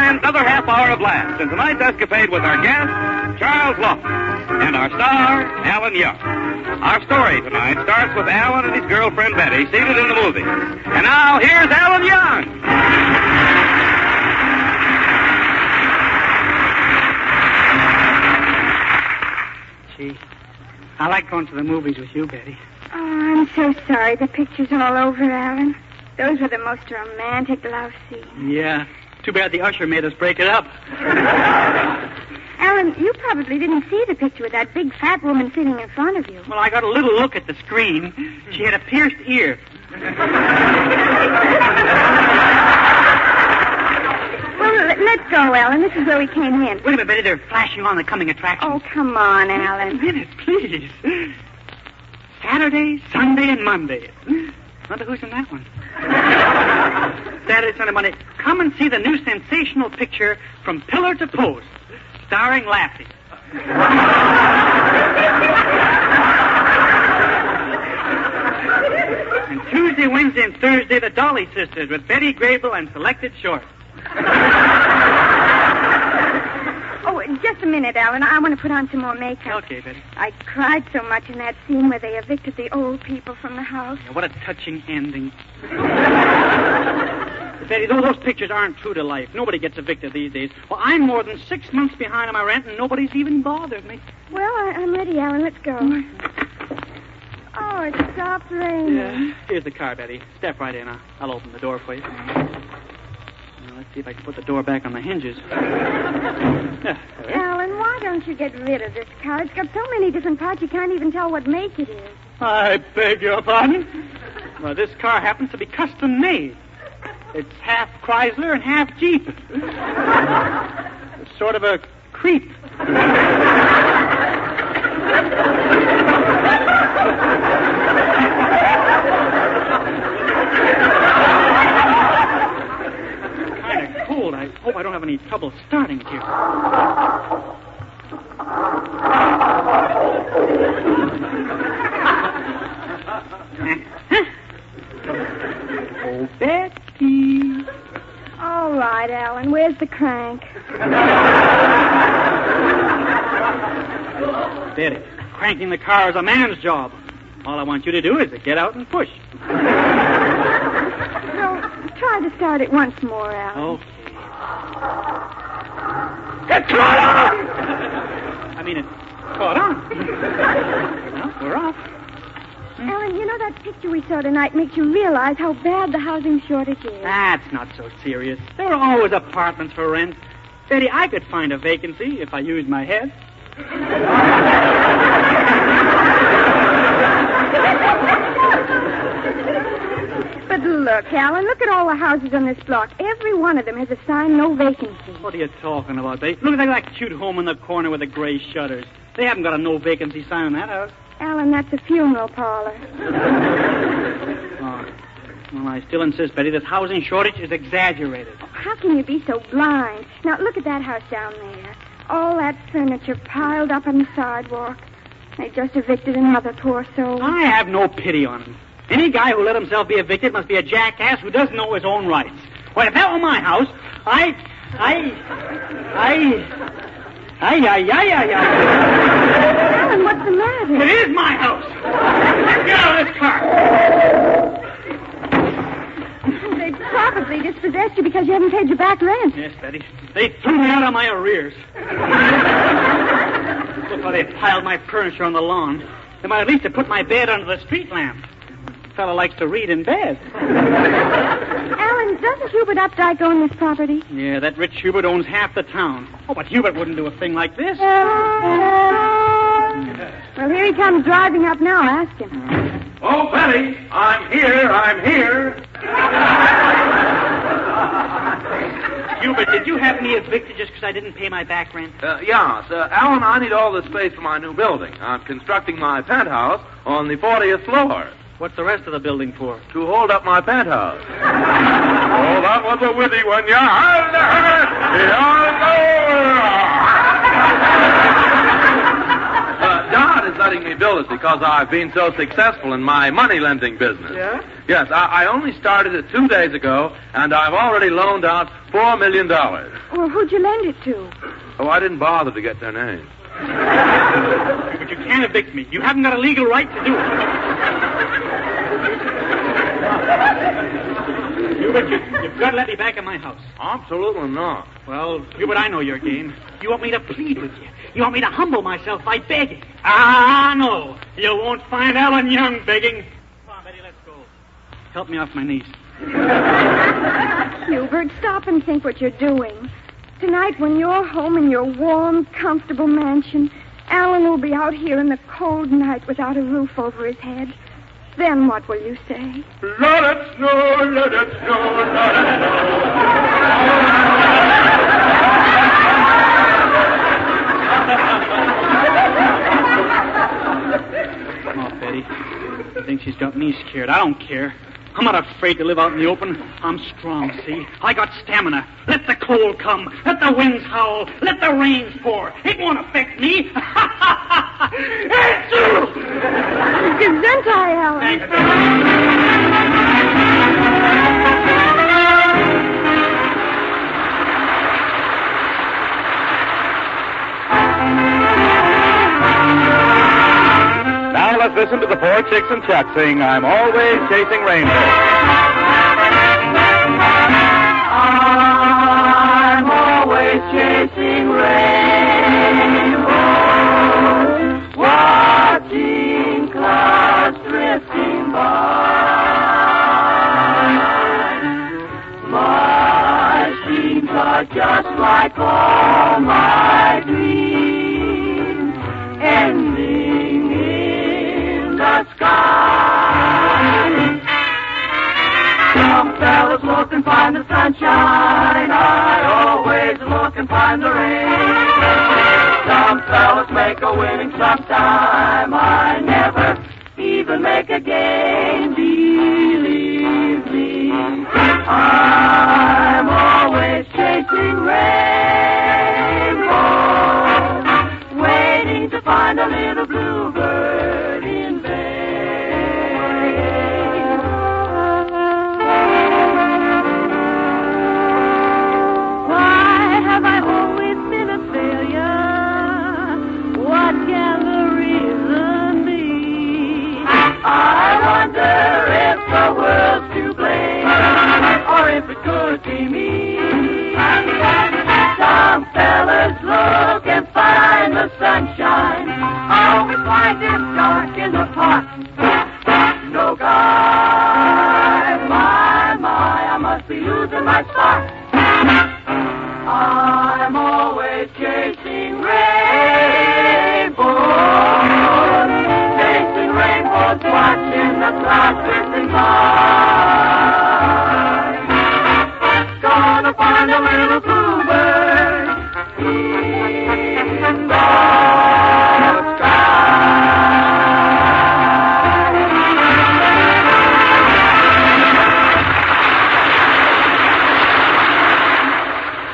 begins another half hour of laughs in tonight's escapade with our guest, Charles Lawton, and our star, Alan Young. Our story tonight starts with Alan and his girlfriend Betty seated in the movie. And now, here's Alan Young. Gee, I like going to the movies with you, Betty. Oh, I'm so sorry the picture's all over, Alan. Those were the most romantic love scenes. Yeah. Too bad the usher made us break it up. Alan, you probably didn't see the picture with that big fat woman sitting in front of you. Well, I got a little look at the screen. She had a pierced ear. Well, let's go, Alan. This is where we came in. Wait a minute, Betty. They're flashing on the coming attractions. Oh, come on, Alan. Wait a minute, please. Saturday, Sunday, and Monday. Wonder who's in that one. Saturday, Sunday, Monday. Come and see the new sensational picture From Pillar to Post, starring Lassie. And Tuesday, Wednesday, and Thursday, the Dolly Sisters with Betty Grable and selected shorts. Oh, just a minute, Alan. I want to put on some more makeup. Okay, Betty. I cried so much in that scene where they evicted the old people from the house. Yeah, what a touching ending. Betty, those pictures aren't true to life. Nobody gets evicted these days. Well, I'm more than 6 months behind on my rent, and nobody's even bothered me. Well, I'm ready, Alan. Let's go. Oh, it stopped raining. Yeah. Here's the car, Betty. Step right in. I'll open the door for you. Now, let's see if I can put the door back on the hinges. Yeah, Alan, why don't you get rid of this car? It's got so many different parts you can't even tell what make it is. I beg your pardon? Well, this car happens to be custom made. It's half Chrysler and half Jeep. It's sort of a creep. Kind of cold. I hope I don't have any trouble starting it here. Oh, Betty. All right, Alan. Where's the crank? Betty, cranking the car is a man's job. All I want you to do is to get out and push. Well, try to start it once more, Alan. Okay. It's caught on! I mean, it's caught on. Well, we're off. Alan, you know that picture we saw tonight makes you realize how bad the housing shortage is. That's not so serious. There are always apartments for rent. Betty, I could find a vacancy if I used my head. But look, Alan, look at all the houses on this block. Every one of them has a sign, no vacancy. What are you talking about, Betty? Look at that cute home in the corner with the gray shutters. They haven't got a no vacancy sign on that house. Alan, that's a funeral parlor. Oh. Well, I still insist, Betty, this housing shortage is exaggerated. How can you be so blind? Now, look at that house down there. All that furniture piled up on the sidewalk. They just evicted another poor soul. I have no pity on him. Any guy who let himself be evicted must be a jackass who doesn't know his own rights. Well, if that were my house, Alan, what's the matter? It is my house. Get out of this car. They probably dispossessed you because you haven't paid your back rent. Yes, Betty. They threw me out on my arrears. Look how they piled my furniture on the lawn. They might at least have put my bed under the street lamp. The fellow likes to read in bed. Alan, doesn't Hubert Updike own this property? Yeah, that rich Hubert owns half the town. Oh, but Hubert wouldn't do a thing like this. Well, here he comes driving up now. Ask him. Oh, Betty, I'm here. Hubert, did you have me evicted just because I didn't pay my back rent? Yeah, sir. Alan, I need all the space for my new building. I'm constructing my penthouse on the 40th floor. What's the rest of the building for? To hold up my penthouse. Oh, that was a witty one, yeah. Dot, is letting me build it because I've been so successful in my money-lending business. Yeah? Yes, I only started it 2 days ago, and I've already loaned out $4 million. Well, who'd you lend it to? Oh, I didn't bother to get their names. But you can't evict me. You haven't got a legal right to do it. You've got to let me back in my house. Absolutely not. Well, Hubert, I know your game. You want me to plead with you. You want me to humble myself by begging. Ah, no. You won't find Alan Young begging. Come on, Betty, let's go. Help me off my knees. Hubert, stop and think what you're doing. Tonight, when you're home in your warm, comfortable mansion, Alan will be out here in the cold night without a roof over his head. Then what will you say? Let it snow, let it snow, let it snow. Come on, Betty. I think she's got me scared. I don't care. I'm not afraid to live out in the open. I'm strong, see? I got stamina. Let the cold come. Let the winds howl. Let the rains pour. It won't affect me. It's true. Gesundheit, Alan. Thanks. Now let's listen to the Four Chicks and Chuck sing I'm Always Chasing Rainbow. I'm always chasing rainbow, watching clouds drifting by. My dreams are just like all my dreams, ending in the sky. Some fellas look and find the sunshine, I always look and find the rain. Some fellas make a winning sometime, I never even make a game. Believe me, I'm always chasing rainbow, waiting to find a little bluebird in vain. Why have I always been a failure? What can the reason be? I wonder if the world's to blame, or if it could be me. Some fellas look and find the sunshine, always find it dark in the park. No guy, my, I must be losing my spark. I'm always chasing rainbows, chasing rainbows, watching the clouds drifting by. Gonna find a little bluebird in the sky.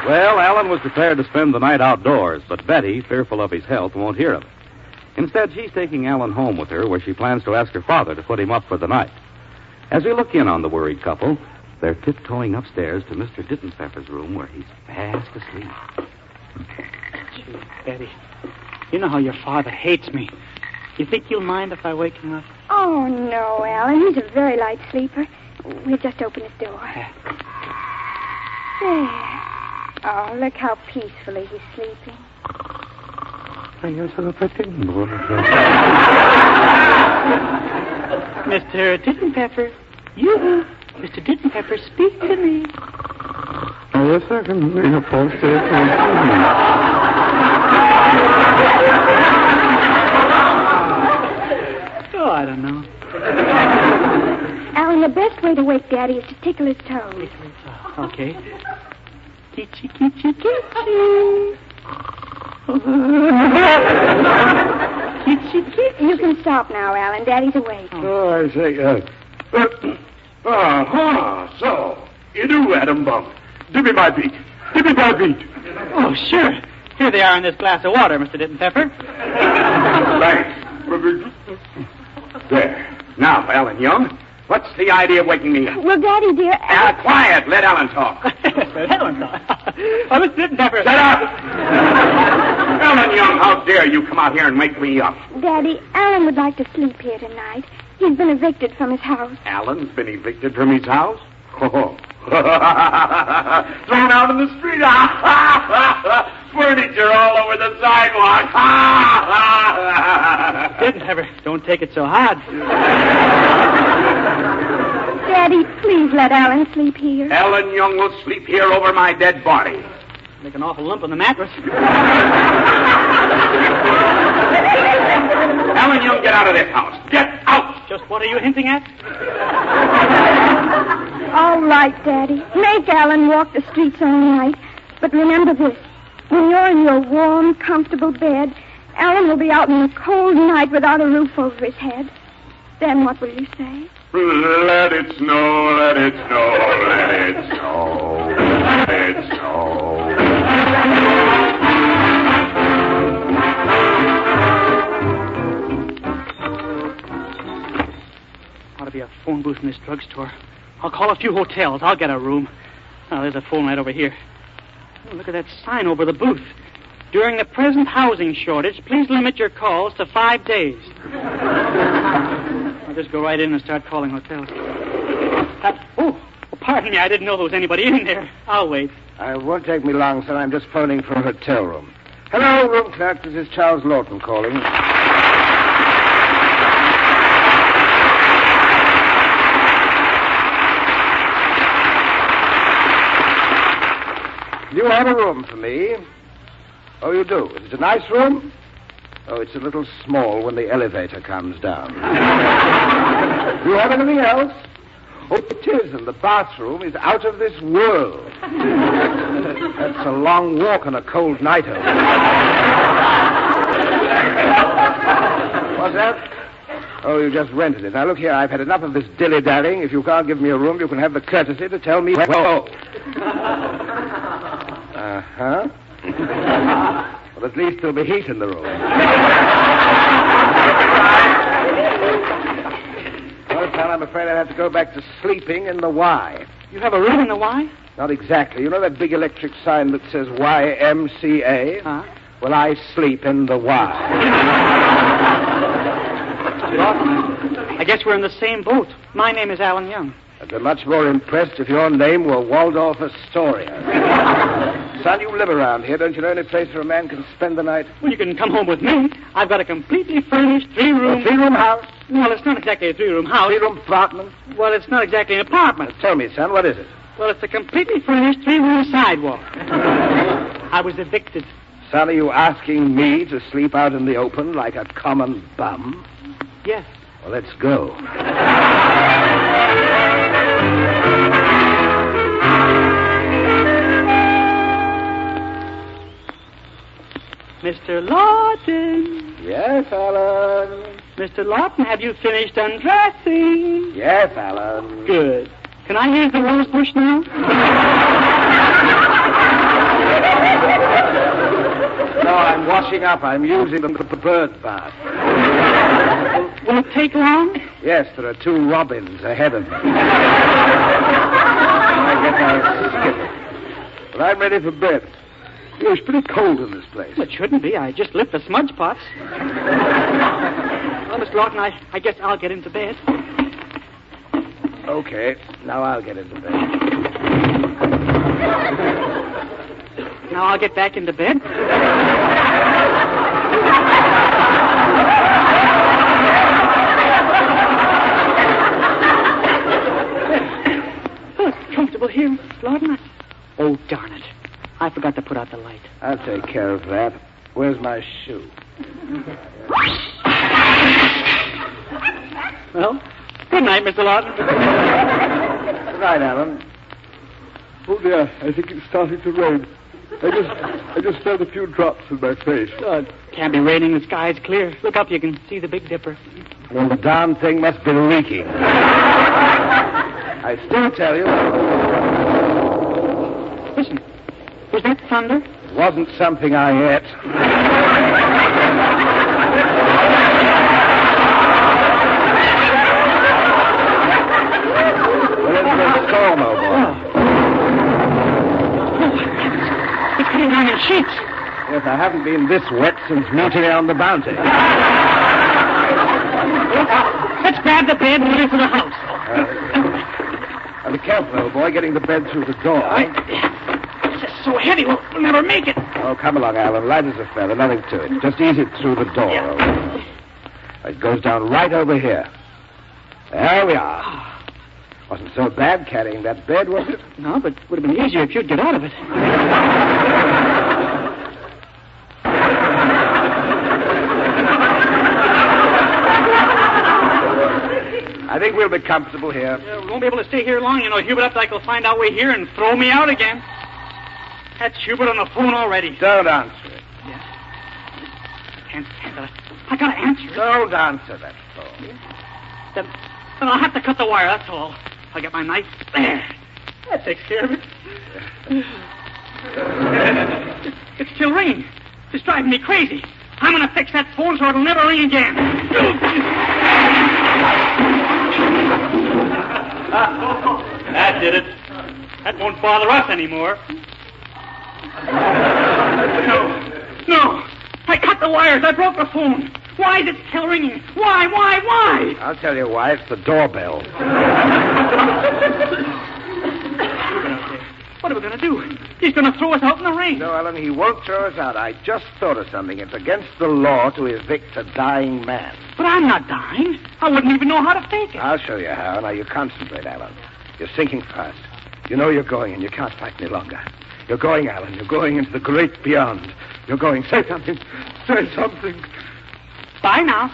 Well, Alan was prepared to spend the night outdoors, but Betty, fearful of his health, won't hear of it. Instead, she's taking Alan home with her, where she plans to ask her father to put him up for the night. As we look in on the worried couple, they're tiptoeing upstairs to Mr. Dittenpepper's room, where he's fast asleep. Gee, Betty, you know how your father hates me. You think you'll mind if I wake him up? Oh, no, Alan. He's a very light sleeper. We'll just open his door. There. Oh, look how peacefully he's sleeping. Mr. Dittenpepper, you, Mr. Dittenpepper, speak to me. Yes, I can be a post. Oh, I don't know. Alan, the best way to wake Daddy is to tickle his toes. Okay. Kitchy, kitchy, kitchy. Kitchy, kitchy. You can stop now, Alan. Daddy's awake. Oh, I say, so, you do, Adam Bump. Give me my beat. Give me my beat. Oh, sure. Here they are in this glass of water, Mr. Dittenpepper. Thanks. There. Now, Ellen Young, what's the idea of waking me up? Well, Daddy, dear... Quiet. Let Ellen talk. Let Ellen talk? I was sitting there for... Shut up! Ellen Young, how dare you come out here and wake me up? Daddy, Alan would like to sleep here tonight. He's been evicted from his house. Alan's been evicted from his house? Oh. Thrown out in the street. Furniture all over the sidewalk. Didn't ever. Don't take it so hard. Daddy, please let Alan sleep here. Ellen Young will sleep here over my dead body. Make an awful lump on the mattress. Ellen Young, get out of this house. Get out! Just what are you hinting at? All right, Daddy. Make Alan walk the streets all night. But remember this. When you're in your warm, comfortable bed, Alan will be out in a cold night without a roof over his head. Then what will you say? Let it snow, let it snow, let it snow, let it snow. Ought to be a phone booth in this drugstore. I'll call a few hotels. I'll get a room. Oh, there's a phone right over here. Oh, look at that sign over the booth. During the present housing shortage, please limit your calls to 5 days. I'll just go right in and start calling hotels. Pardon me, I didn't know there was anybody in there. I'll wait. It won't take me long, sir. I'm just phoning for a hotel room. Hello, room clerk. This is Charles Lawton calling. You have a room for me. Oh, you do? Is it a nice room? Oh, it's a little small when the elevator comes down. Do you have anything else? Oh, it is, and the bathroom is out of this world. That's a long walk on a cold night. What's that? Oh, you just rented it. Now, look here, I've had enough of this dilly-dallying. If you can't give me a room, you can have the courtesy to tell me where to go. Uh-huh. Well, at least there'll be heat in the room. Well, pal, I'm afraid I'll have to go back to sleeping in the Y. You have a room in the Y? Not exactly. You know that big electric sign that says YMCA? Huh? Well, I sleep in the Y. I guess we're in the same boat. My name is Alan Young. I'd be much more impressed if your name were Waldorf Astoria. Son, you live around here. Don't you know any place where a man can spend the night? Well, you can come home with me. I've got a completely furnished three-room... A three-room house? Well, it's not exactly a three-room house. Three-room apartment? Well, it's not exactly an apartment. Tell me, son, what is it? Well, it's a completely furnished three-room sidewalk. I was evicted. Son, are you asking me to sleep out in the open like a common bum? Yes. Well, let's go. Mr. Lawton. Yes, Alan. Mr. Lawton, have you finished undressing? Yes, Alan. Good. Can I use the rose bush now? No, I'm washing up. I'm using the bird bath. Will it take long? Yes, there are 2 robins ahead of me. I guess I'll skip it. But I'm ready for bed. It's pretty cold in this place. Well, it shouldn't be. I just lit the smudge pots. Well, Mr. Lawton, I guess I'll get into bed. Okay, now I'll get into bed. Now I'll get back into bed. Oh, it's comfortable here, Mr. Lawton. Oh, darn it. I forgot to put out the light. I'll take care of that. Where's my shoe? Well, good night, Mr. Lawton. Good night, Alan. Oh, dear, I think it's starting to rain. I just felt a few drops in my face. Oh, it can't be raining. The sky's clear. Look up, you can see the Big Dipper. Well, the darn thing must be leaking. I still tell you... Listen, was that thunder? It wasn't something I ate. Guess I haven't been this wet since mutiny on the Bounty. Let's grab the bed and run for the house. Be careful, old boy, getting the bed through the door. It's just so heavy, we'll never make it. Oh, come along, Alan. Light as a feather. Nothing to it. Just ease it through the door. Yeah. It goes down right over here. There we are. Wasn't so bad carrying that bed, was it? No, but it would have been easier if you'd get out of it. I think we'll be comfortable here. Yeah, we won't be able to stay here long. You know, Hubert Updike will find out we're here and throw me out again. That's Hubert on the phone already. Don't answer it. Yeah. Can't stand it. I gotta answer it. Don't answer that phone. Then I'll have to cut the wire, that's all. I'll get my knife. There. That takes care of it. It's still ringing. It's driving me crazy. I'm gonna fix that phone so it'll never ring again. That did it. That won't bother us anymore. No. I cut the wires. I broke the phone. Why is it still ringing? Why? I'll tell you why. It's the doorbell. What are we going to do? He's going to throw us out in the rain. No, Ellen, he won't throw us out. I just thought of something. It's against the law to evict a dying man. But I'm not dying. I wouldn't even know how to fake it. I'll show you how. Now, you concentrate, Alan. You're sinking fast. You know you're going, and you can't fight any longer. You're going, Alan. You're going into the great beyond. You're going. Say something. Say something. Bye now.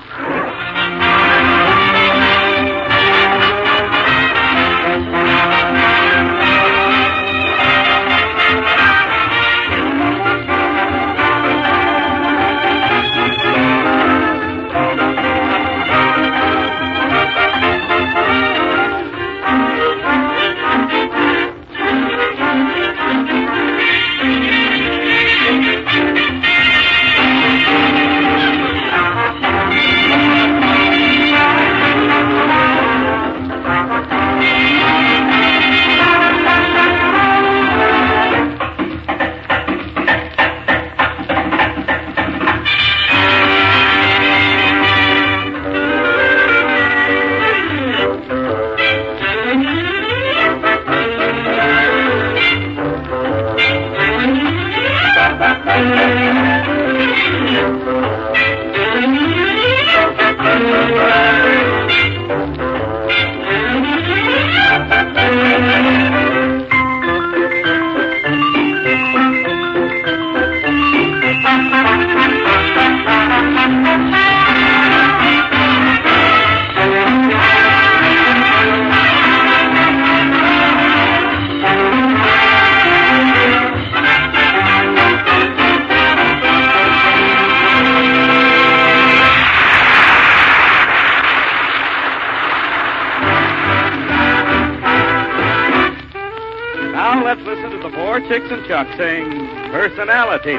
Chicks and Chuck sing Personality.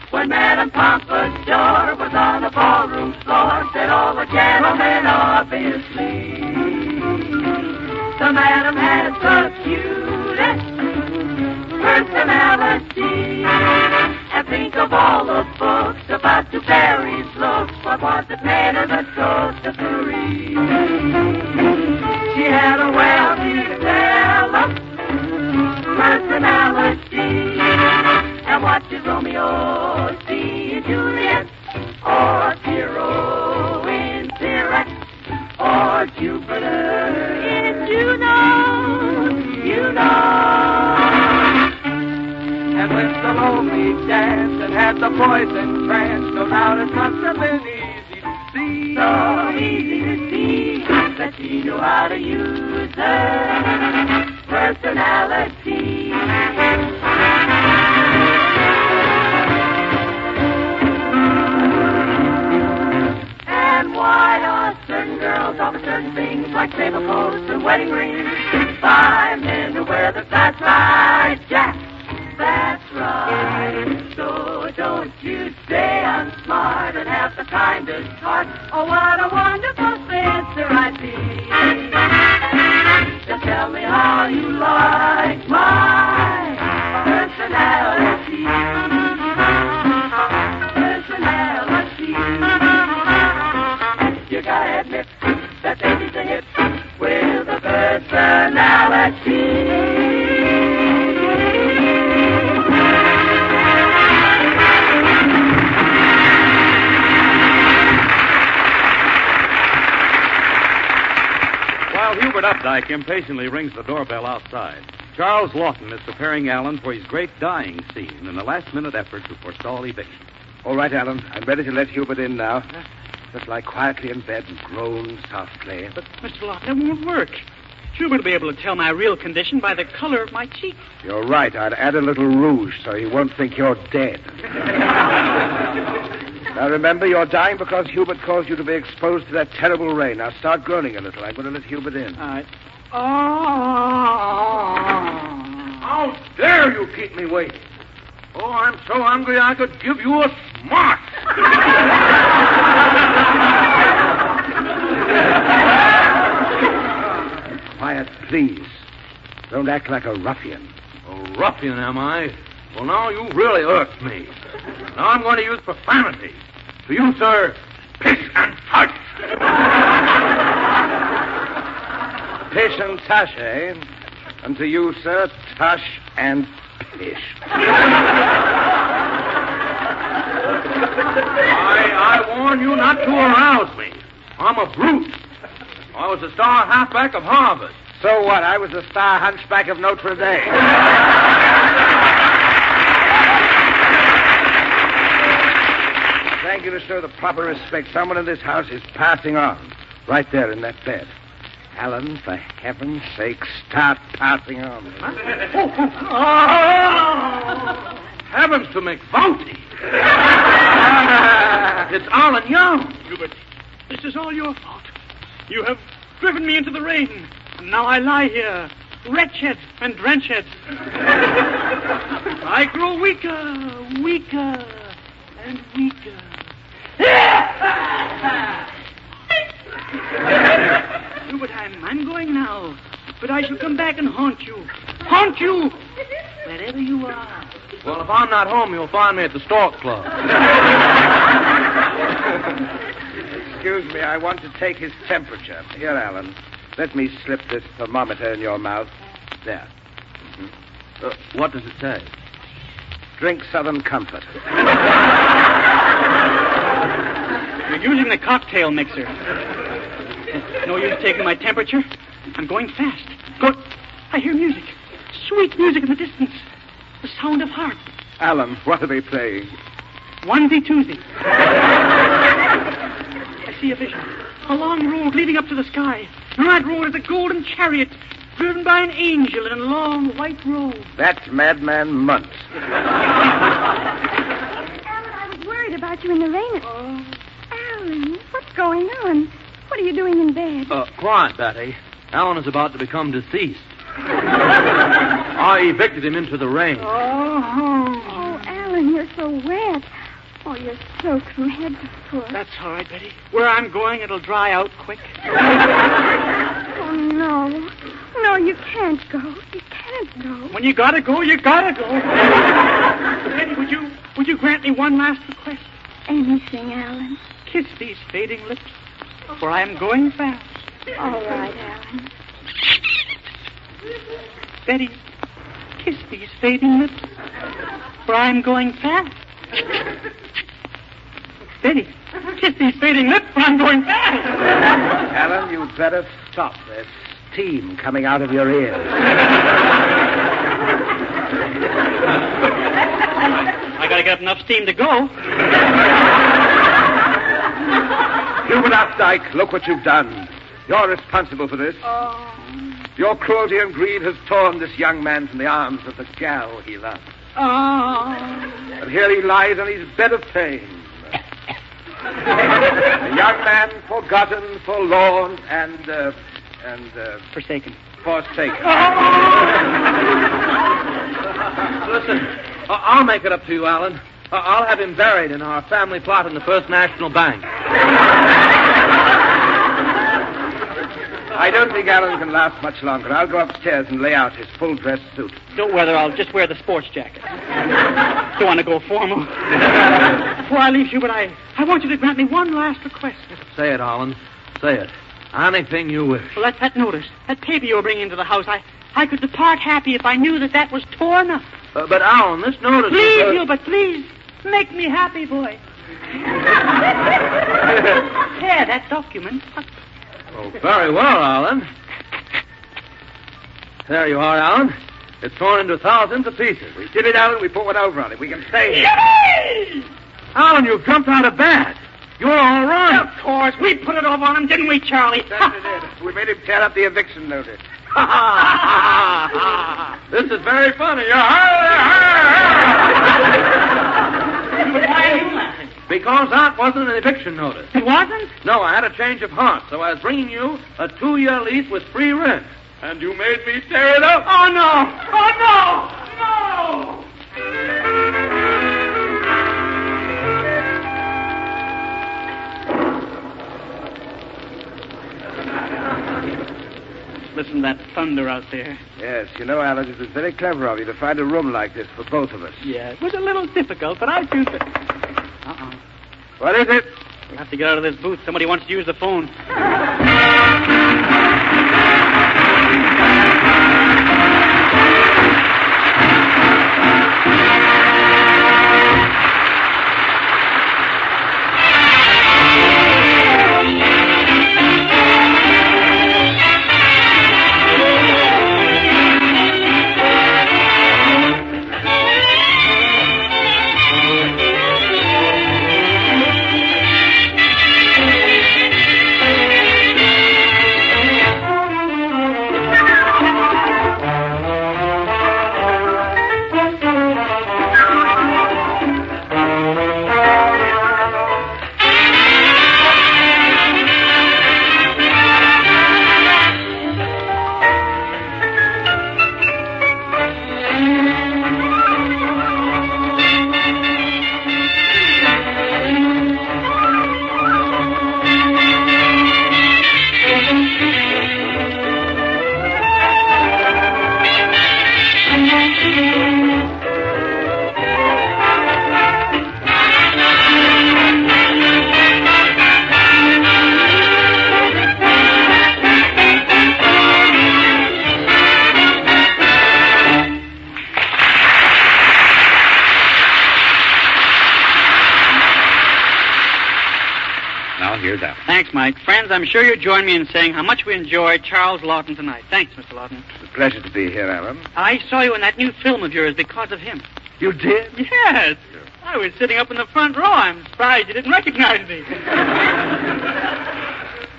When Madame Pompadour was on the ballroom floor, said all the gentlemen obviously, the Madame had the cutest personality. And think of all the books about DuBarry's looks. What was it, man of the toast of Paris? She had a well-developed personality. And what did Romeo see in Juliet? Or Piero in Syrax? Or Jupiter in Juno? You know. And when Salome danced and had the poison trance, no doubt it must have been easy to see. So easy to see that she knew how to use her personality. And why are certain girls offer certain things like tablecloths and wedding rings by men who wear the that's right, Jack. That's right. So don't you say I'm smart and have the kindest heart. Oh, what a wonderful sister I'd be. Just tell me how you like my personality. listen, now let's see. While Hubert Updike impatiently rings the doorbell outside, Charles Lawton is preparing Alan for his great dying scene in a last-minute effort to forestall eviction. All right, Alan. I'm ready to let Hubert in now. Just lie quietly in bed and groan softly. But, Mr. Lawton, that won't work. Hubert will be able to tell my real condition by the color of my cheeks. You're right. I'd add a little rouge so he won't think you're dead. Now, remember, you're dying because Hubert caused you to be exposed to that terrible rain. Now, start groaning a little. I'm going to let Hubert in. All right. How dare you keep me waiting? Oh, I'm so hungry I could give you a smart. Quiet, please. Don't act like a ruffian. A ruffian, am I? Well, now you really irked me. Now I'm going to use profanity. To you, sir, piss and tush. Pish and tush, eh? And to you, sir, tush and pish. I warn you not to arouse me. I'm a brute. I was the star halfback of Harvard. So what? I was the star hunchback of Notre Dame. Thank you to show the proper respect. Someone in this house is passing on. Right there in that bed. Alan, for heaven's sake, start passing on. Heavens to McVouty. It's Alan Young. Hubert, this is all your fault. You have driven me into the rain, and now I lie here, wretched and drenched. I grow weaker, weaker, and weaker. Hubert, I'm going now, but I shall come back and haunt you. Haunt you, wherever you are. Well, if I'm not home, you'll find me at the Stork Club. Excuse me, I want to take his temperature. Here, Alan. Let me slip this thermometer in your mouth. There. What does it say? Drink Southern Comfort. You're using the cocktail mixer. No use taking my temperature. I'm going fast. I hear music. Sweet music in the distance. The sound of harp. Alan, what are they playing? Onesie, twosie. I see a vision. A long road leading up to the sky. On that road is a golden chariot driven by an angel in a long white robe. That's Madman Muntz. Alan, I was worried about you in the rain. Oh. Alan, what's going on? What are you doing in bed? Quiet, Betty. Alan is about to become deceased. I evicted him into the rain. Oh, Alan, you're so wet. Oh, you're soaked from head to foot. That's all right, Betty. Where I'm going, it'll dry out quick. Oh, no. No, you can't go. You can't go. When you gotta go, you gotta go. Betty, would you grant me one last request? Anything, Alan. Kiss these fading lips, for I am going fast. All right, Alan. Betty, kiss these fading lips, for I am going fast. Betty, kiss these fading lips, for I'm going fast. Alan, you'd better stop. There's steam coming out of your ears. I gotta get up enough steam to go. Hubert Updike, look what you've done. You're responsible for this. Oh. Your cruelty and greed has torn this young man from the arms of the gal he loved. Oh. And here he lies on his bed of pain. A young man forgotten, forlorn, and Forsaken. Forsaken. Listen, I'll make it up to you, Alan. I'll have him buried in our family plot in the First National Bank. I don't think Alan can last much longer. I'll go upstairs and lay out his full-dress suit. Don't weather, I'll just wear the sports jacket. Don't want to go formal. Before I leave, Hubert, I want you to grant me one last request. Say it, Alan. Say it. Anything you wish. Well, that's that notice. That paper you were bringing into the house. I could depart happy if I knew that was torn up. But, Alan, this notice... Please, Wilbur, please. Make me happy, boy. There, that document. Oh, very well, Alan. There you are, Alan. It's torn into thousands of pieces. We did it, Alan. We put one over on it. We can stay here. Yippee! Alan, you've jumped out of bed. You're all right. Of course. We put it over on him, didn't we, Charlie? We made him tear up the eviction notice. This is very funny. Why are you laughing? Because that wasn't an eviction notice. It wasn't? No, I had a change of heart, so I was bringing you a 2-year lease with free rent. And you made me tear it up. Oh, no. Oh, no. No. Listen to that thunder out there. Yes, you know, Alan, it was very clever of you to find a room like this for both of us. Yeah, it was a little difficult, but I choose it. Uh-oh. What is it? We'll have to get out of this booth. Somebody wants to use the phone. Thanks, Mike. Friends, I'm sure you'll join me in saying how much we enjoyed Charles Lawton tonight. Thanks, Mr. Lawton. It's a pleasure to be here, Alan. I saw you in that new film of yours because of him. You did? Yes. I was sitting up in the front row. I'm surprised you didn't recognize me.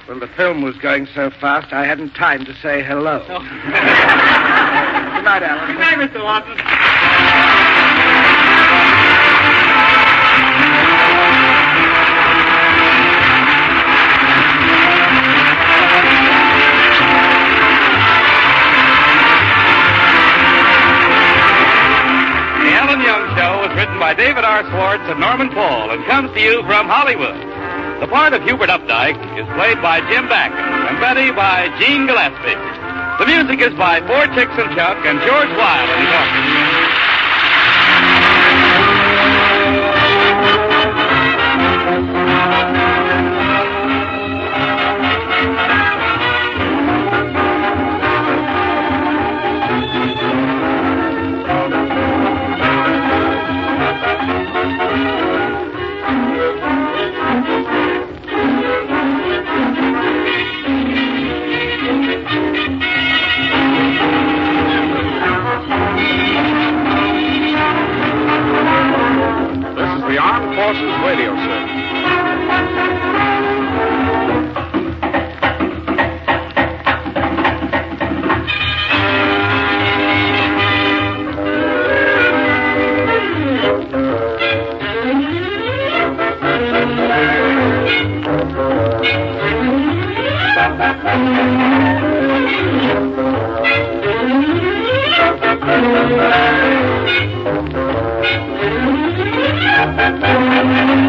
Well, the film was going so fast, I hadn't time to say hello. Oh. Good night, Alan. Good night, Mr. Lawton. Written by David R. Swartz and Norman Paul and comes to you from Hollywood. The part of Hubert Updike is played by Jim Backen and Betty by Gene Gillespie. The music is by Four Chicks and Chuck and George Wilde in New York. Forces Radio Service. Thank you.